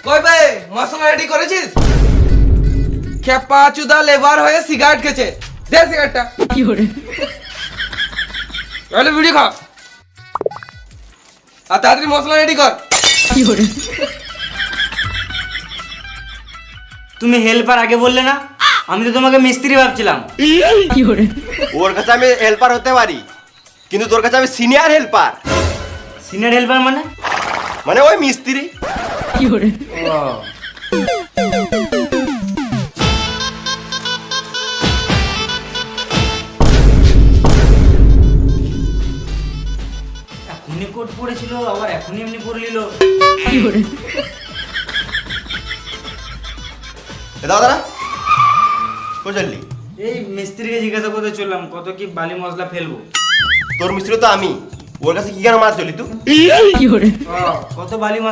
কই বে মশলা রেডি করেছিস? খেপা চুদা লেবার হয়ে সিগারেট খেছে, দে সিগারেটটা। কি hore তাহলে ভিডিও খা আর তাড়াতাড়ি মশলা রেডি কর। কি hore তুমি হেল্পার আগে বললে না? আমি তো তোমাকে মিস্ত্রি ভাবছিলাম। কি hore ওর কাছে আমি হেল্পার হতে পারি, কিন্তু তোর কাছে আমি সিনিয়র হেল্পার, সিনিয়র হেল্পার মানে? মানে ওই মিস্ত্রি। কি hore এখনই কোট পড়েছিল, আবার এখনই এমনি পড়ে নিল। কি hore দাদা কো চললি? এই মিস্ত্রিকে জিজ্ঞাসা করতে চললাম কত কি বালি মশলা ফেলবো। তোর মিস্ত্রি তো আমি, ওর কাছে কি কেন মার চলি তুই? কি hore কত বালি মশলা